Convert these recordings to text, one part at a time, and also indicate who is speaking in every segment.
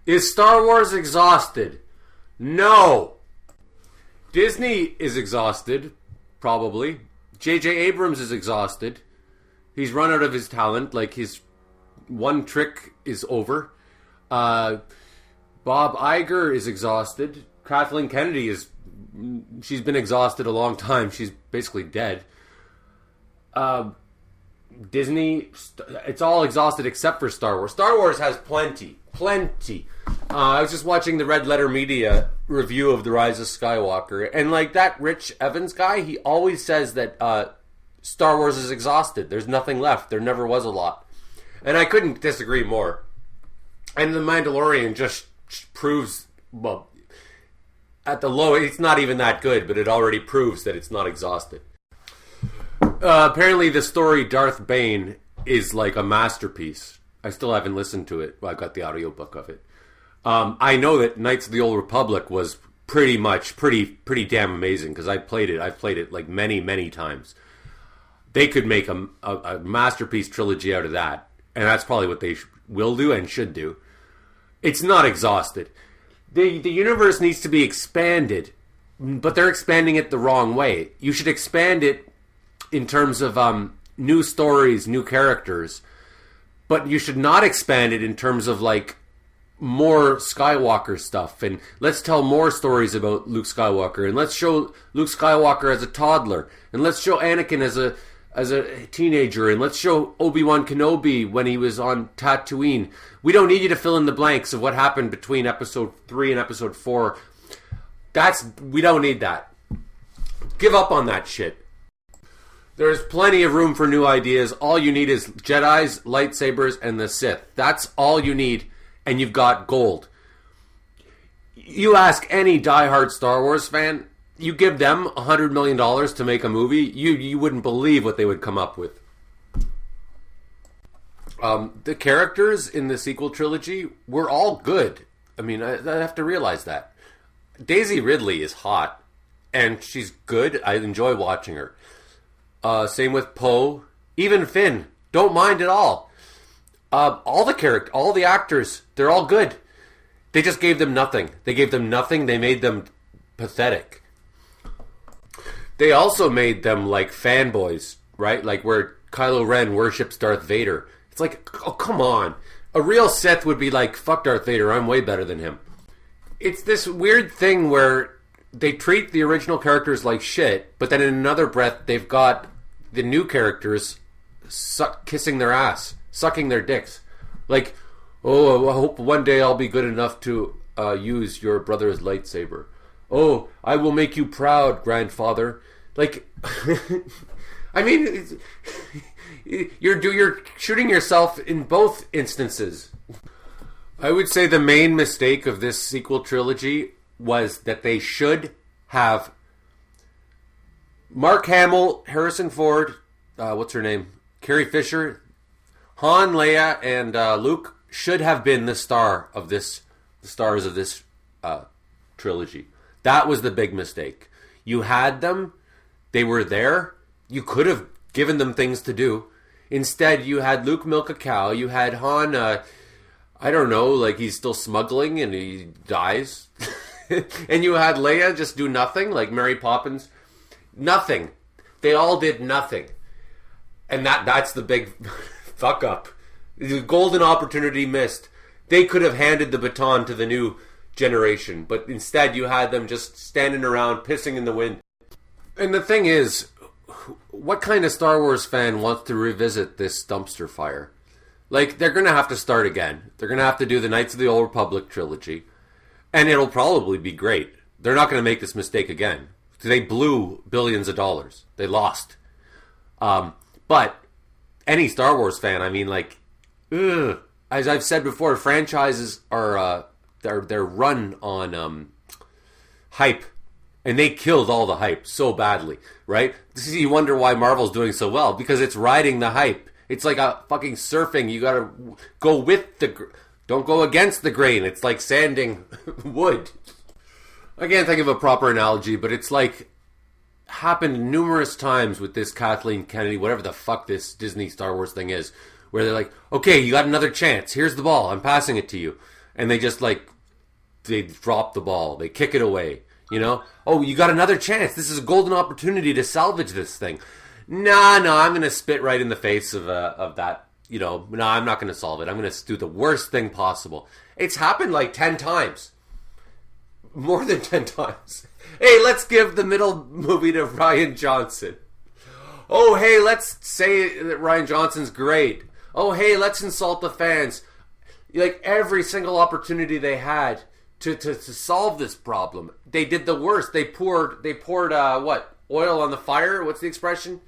Speaker 1: Is Star Wars exhausted? No. Disney is exhausted, probably. J.J. Abrams is exhausted. He's run out of his talent. Like, his one trick is over. Bob Iger is exhausted. Kathleen Kennedy she's been exhausted a long time. She's basically dead. Disney, it's all exhausted except for Star Wars. Star Wars has plenty. I was just watching the Red Letter Media review of The Rise of Skywalker, and like that Rich Evans guy, he always says that Star Wars is exhausted. There's nothing left. There never was a lot. And I couldn't disagree more. And The Mandalorian just proves, well, at the low, it's not even that good, but it already proves that it's not exhausted. Apparently the story Darth Bane is like a masterpiece. I still haven't listened to it. Well, I got the audiobook of it. I know that Knights of the Old Republic was pretty damn amazing because I've played it like many times. They could make a masterpiece trilogy out of that, and that's probably what they will do and should do. It's not exhausted. The universe needs to be expanded, but they're expanding it the wrong way. You should expand it in terms of new stories, new characters, but you should not expand it in terms of like more Skywalker stuff, and let's tell more stories about Luke Skywalker, and let's show Luke Skywalker as a toddler, and let's show Anakin as a teenager, and let's show Obi-Wan Kenobi when he was on Tatooine. We don't need you to fill in the blanks of what happened between episode 3 and episode 4. We don't need that. Give up on that shit. There's plenty of room for new ideas. All you need is Jedis, lightsabers, and the Sith. That's all you need, and you've got gold. You ask any diehard Star Wars fan, you give them $100 million to make a movie, you wouldn't believe what they would come up with. The characters in the sequel trilogy were all good. I mean, I have to realize that. Daisy Ridley is hot, and she's good. I enjoy watching her. Same with Poe. Even Finn. Don't mind at all. All the actors, they're all good. They just gave them nothing. They made them pathetic. They also made them like fanboys, right? Like where Kylo Ren worships Darth Vader. It's like, oh, come on. A real Sith would be like, fuck Darth Vader, I'm way better than him. It's this weird thing where they treat the original characters like shit, but then in another breath, they've got the new characters kissing their ass, sucking their dicks. Like, oh, I hope one day I'll be good enough to use your brother's lightsaber. Oh, I will make you proud, grandfather. Like, I mean, you're shooting yourself in both instances. I would say the main mistake of this sequel trilogy was that they should have Mark Hamill, Harrison Ford, what's her name? Carrie Fisher, Han, Leia, and Luke should have been the stars of this trilogy. That was the big mistake. You had them, they were there, you could have given them things to do. Instead, you had Luke milk a cow, you had Han, I don't know, like he's still smuggling and he dies. And you had Leia just do nothing, like Mary Poppins. Nothing. They all did nothing. And that's the big fuck up. The golden opportunity missed. They could have handed the baton to the new generation, but instead you had them just standing around pissing in the wind. And the thing is, what kind of Star Wars fan wants to revisit this dumpster fire? Like, they're going to have to start again. They're going to have to do the Knights of the Old Republic trilogy, and it'll probably be great. They're not going to make this mistake again. They blew billions of dollars. They lost. But any Star Wars fan, I mean, like, ugh. As I've said before, franchises are they're run on hype, and they killed all the hype so badly, right? You wonder why Marvel's doing so well, because it's riding the hype. It's like a fucking surfing. You gotta go with don't go against the grain. It's like sanding wood. I can't think of a proper analogy, but it's like happened numerous times with this Kathleen Kennedy, whatever the fuck this Disney Star Wars thing is, where they're like, okay, you got another chance. Here's the ball. I'm passing it to you. and they just like they drop the ball, they kick it away. You know, oh, you got another chance. This is a golden opportunity to salvage this thing. No, I'm going to spit right in the face of that. You know, no, I'm not going to solve it. I'm going to do the worst thing possible. It's happened like 10 times. More than 10 times. Hey, let's give the middle movie to Rian Johnson. Oh, hey, let's say that Rian Johnson's great. Oh, hey, let's insult the fans. Like, every single opportunity they had to solve this problem, they did the worst. They poured what? Oil on the fire? What's the expression?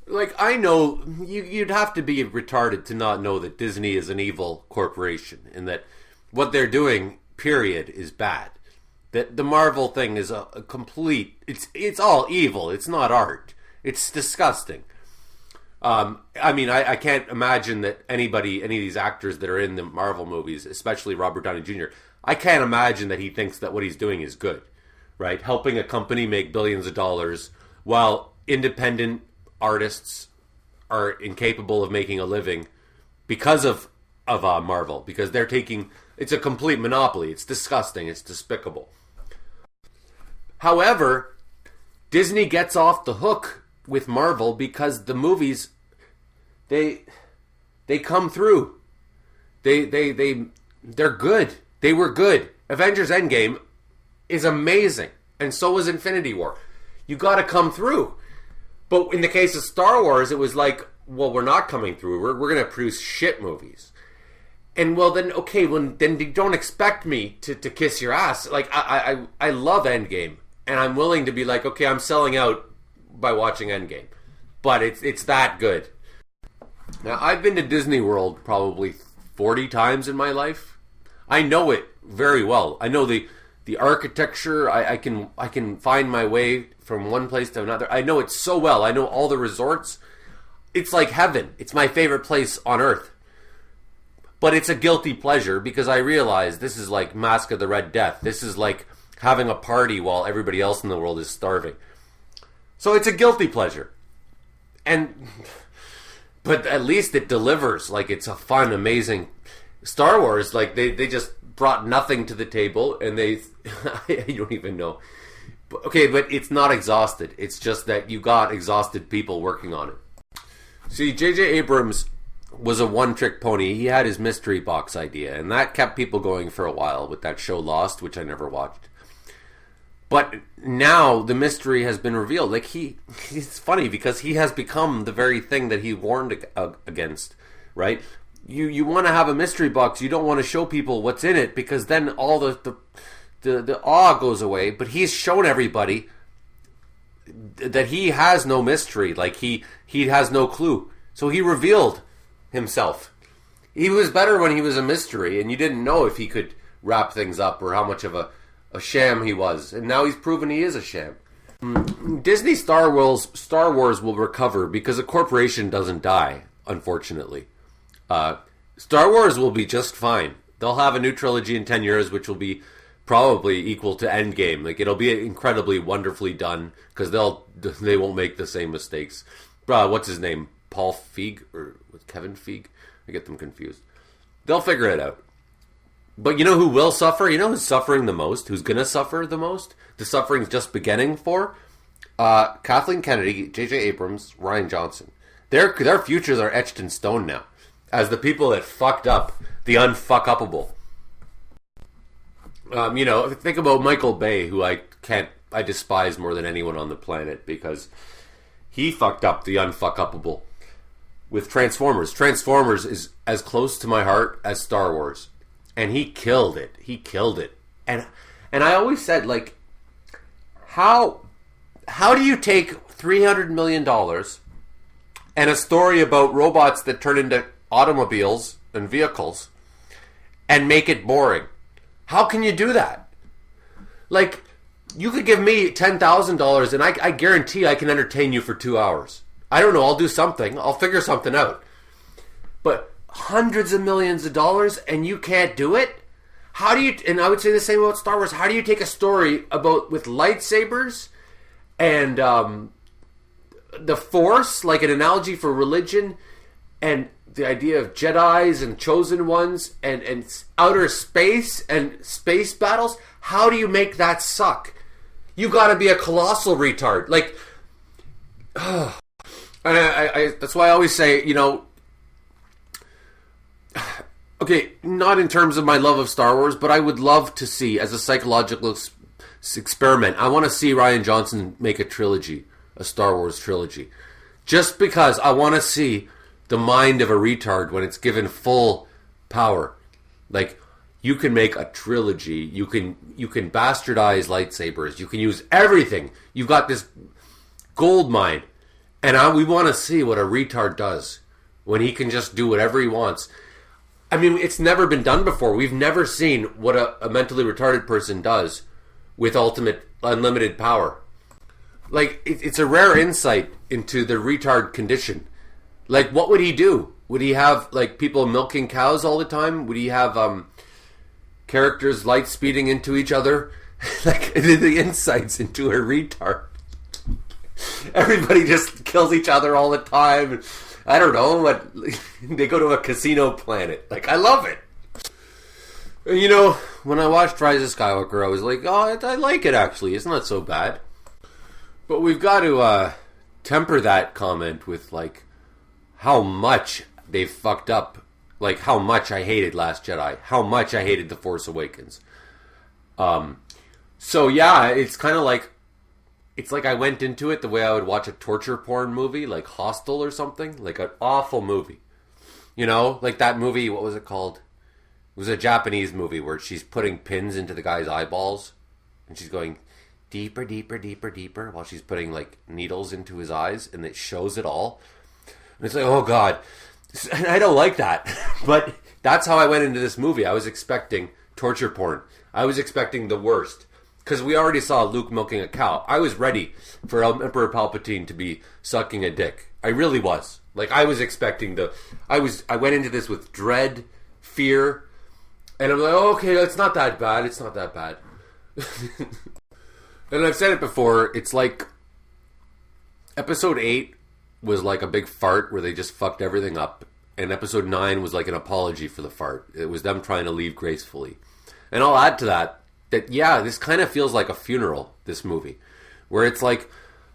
Speaker 1: Like, I know you'd have to be retarded to not know that Disney is an evil corporation and that what they're doing, period, is bad. That the Marvel thing is a complete, it's all evil. It's not art. It's disgusting. I mean, I can't imagine that any of these actors that are in the Marvel movies, especially Robert Downey Jr., I can't imagine that he thinks that what he's doing is good, right? Helping a company make billions of dollars while independent artists are incapable of making a living because of Marvel, because they're taking, it's a complete monopoly. It's disgusting. It's despicable. However, Disney gets off the hook with Marvel because the movies, they come through. They're good. They were good. Avengers Endgame is amazing, and so was Infinity War. You got to come through. But in the case of Star Wars, it was like, well, we're not coming through. We're going to produce shit movies. And well, then okay, then you don't expect me to kiss your ass. Like I love Endgame, and I'm willing to be like, okay, I'm selling out by watching Endgame, but it's that good. Now, I've been to Disney World probably 40 times in my life. I know it very well. I know the architecture. I can find my way from one place to another. I know it so well. I know all the resorts. It's like heaven. It's my favorite place on earth. But it's a guilty pleasure because I realize this is like Mask of the Red Death. This is like having a party while everybody else in the world is starving. So it's a guilty pleasure. But at least it delivers. Like, it's a fun, amazing Star Wars. Like, they just brought nothing to the table, and I don't even know. Okay, but it's not exhausted. It's just that you got exhausted people working on it. See, J.J. Abrams was a one-trick pony. He had his mystery box idea, and that kept people going for a while with that show Lost, which I never watched. But now the mystery has been revealed. Like, it's funny because he has become the very thing that he warned against, right? You want to have a mystery box. You don't want to show people what's in it because then all the awe goes away. But he's shown everybody that he has no mystery. Like, he has no clue. So he revealed himself. He was better when he was a mystery, and you didn't know if he could wrap things up or how much of a sham he was. And now he's proven he is a sham. Disney Star Wars will recover because a corporation doesn't die, unfortunately. Star Wars will be just fine. They'll have a new trilogy in 10 years, which will be probably equal to Endgame. Like, it'll be incredibly wonderfully done because they won't make the same mistakes. What's his name? Paul Feig or Kevin Feig? I get them confused. They'll figure it out. But you know who will suffer? You know who's suffering the most? Who's going to suffer the most? The suffering's just beginning for? Kathleen Kennedy, J.J. Abrams, Rian Johnson. Their futures are etched in stone now. As the people that fucked up the unfuck-upable. Think about Michael Bay, who I despise more than anyone on the planet because he fucked up the unfuck-upable with Transformers. Transformers is as close to my heart as Star Wars. And he killed it. He killed it. And I always said, like, how do you take $300 million and a story about robots that turn into automobiles and vehicles and make it boring? How can you do that? Like, you could give me $10,000 and I guarantee I can entertain you for 2 hours. I don't know, I'll do something. I'll figure something out. But hundreds of millions of dollars and you can't do it? How do you, and I would say the same about Star Wars, how do you take a story with lightsabers and the Force, like an analogy for religion, and the idea of Jedis and chosen ones and outer space and space battles. How do you make that suck? You gotta be a colossal retard. Like, and I that's why I always say, you know, okay, not in terms of my love of Star Wars, but I would love to see, as a psychological experiment, I want to see Rian Johnson make a trilogy, a Star Wars trilogy. Just because I want to see the mind of a retard when it's given full power. Like, you can make a trilogy. You can bastardize lightsabers. You can use everything. You've got this gold mine. And we want to see what a retard does when he can just do whatever he wants. I mean, it's never been done before. We've never seen what a mentally retarded person does with ultimate unlimited power. Like, it's a rare insight into the retard condition. Like, what would he do? Would he have, like, people milking cows all the time? Would he have characters light speeding into each other? Like, the insights into a retard. Everybody just kills each other all the time. I don't know what. They go to a casino planet. Like, I love it. And, you know, when I watched Rise of Skywalker, I was like, oh, I like it, actually. It's not so bad. But we've got to temper that comment with, like, how much they've fucked up. Like, how much I hated Last Jedi. How much I hated The Force Awakens. So, yeah, it's kind of like, it's like I went into it the way I would watch a torture porn movie, like Hostel or something. Like an awful movie. You know, like that movie, what was it called? It was a Japanese movie where she's putting pins into the guy's eyeballs. And she's going deeper, deeper, deeper, deeper, while she's putting, like, needles into his eyes. And it shows it all. And it's like, oh, God. I don't like that. But that's how I went into this movie. I was expecting torture porn. I was expecting the worst. Because we already saw Luke milking a cow. I was ready for Emperor Palpatine to be sucking a dick. I really was. Like, I was expecting I went into this with dread, fear, and I'm like, oh, okay, it's not that bad. It's not that bad. And I've said it before, it's like Episode 8 was like a big fart where they just fucked everything up. And Episode 9 was like an apology for the fart. It was them trying to leave gracefully. And I'll add to that, yeah, this kind of feels like a funeral, this movie. Where it's like,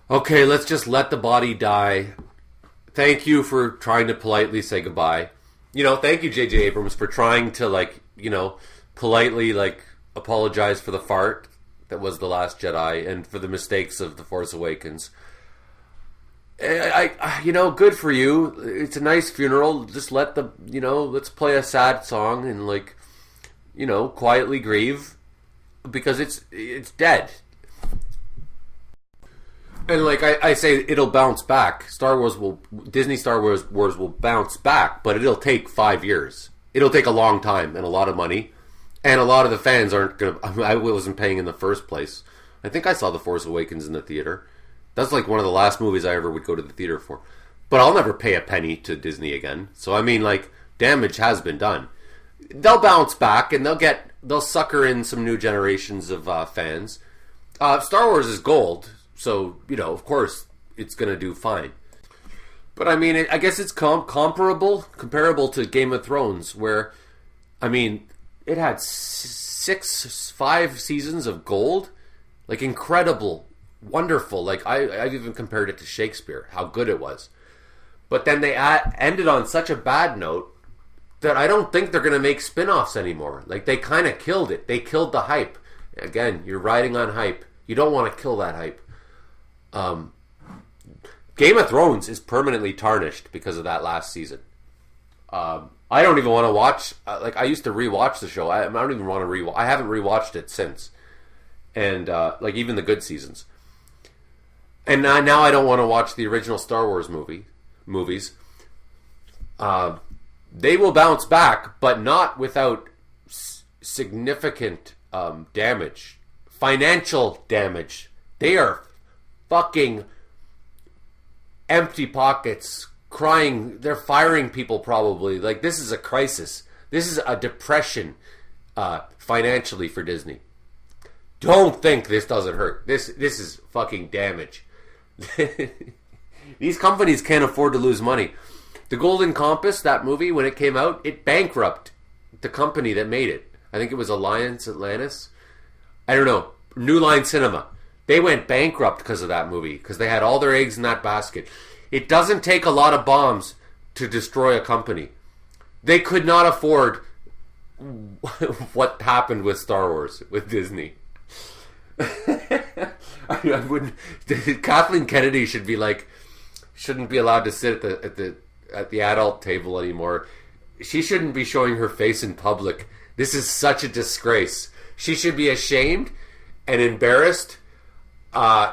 Speaker 1: okay, let's just let the body die. Thank you for trying to politely say goodbye. You know, thank you, J.J. Abrams, for trying to, like, you know, politely, like, apologize for the fart that was The Last Jedi and for the mistakes of The Force Awakens. I you know, good for you. It's a nice funeral. Just let let's play a sad song and, like, you know, quietly grieve. Because it's dead. And, like, I say, it'll bounce back. Disney Star Wars will bounce back, but it'll take 5 years. It'll take a long time and a lot of money. And a lot of the fans aren't going to... I wasn't paying in the first place. I think I saw The Force Awakens in the theater. That's, like, one of the last movies I ever would go to the theater for. But I'll never pay a penny to Disney again. So, I mean, like, damage has been done. They'll bounce back and they'll sucker in some new generations of fans. Star Wars is gold, so, you know, of course, it's going to do fine. But, I mean, I guess it's comparable to Game of Thrones, where, I mean, it had 5 seasons of gold. Like, incredible, wonderful. Like, I've even compared it to Shakespeare, how good it was. But then they ended on such a bad note that I don't think they're going to make spin-offs anymore. Like, they kind of killed it. They killed the hype. Again, you're riding on hype. You don't want to kill that hype. Game of Thrones is permanently tarnished because of that last season. I don't even want to watch... like, I used to rewatch the show. I don't even want to rewatch... I haven't rewatched it since. And, like, even the good seasons. And now I don't want to watch the original Star Wars movies. They will bounce back, but not without significant damage. Financial damage. They are fucking empty pockets, crying. They're firing people probably. Like, this is a crisis. This is a depression financially for Disney. Don't think this doesn't hurt. This is fucking damage. These companies can't afford to lose money. The Golden Compass, that movie, when it came out, it bankrupted the company that made it. I think it was Alliance Atlantis. I don't know. New Line Cinema. They went bankrupt because of that movie, because they had all their eggs in that basket. It doesn't take a lot of bombs to destroy a company. They could not afford what happened with Star Wars, with Disney. I wouldn't. Kathleen Kennedy shouldn't be allowed to sit at the adult table anymore. She shouldn't be showing her face in public. This is such a disgrace. She should be ashamed and embarrassed.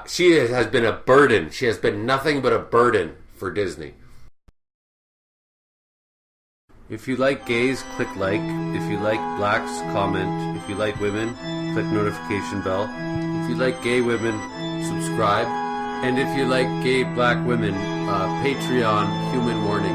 Speaker 1: She has been a burden. She has been nothing but a burden for Disney. If you like gays, click like. If you like blacks, comment. If you like women, click notification bell. If you like gay women, subscribe. And if you like gay black women, Patreon, Human Warning.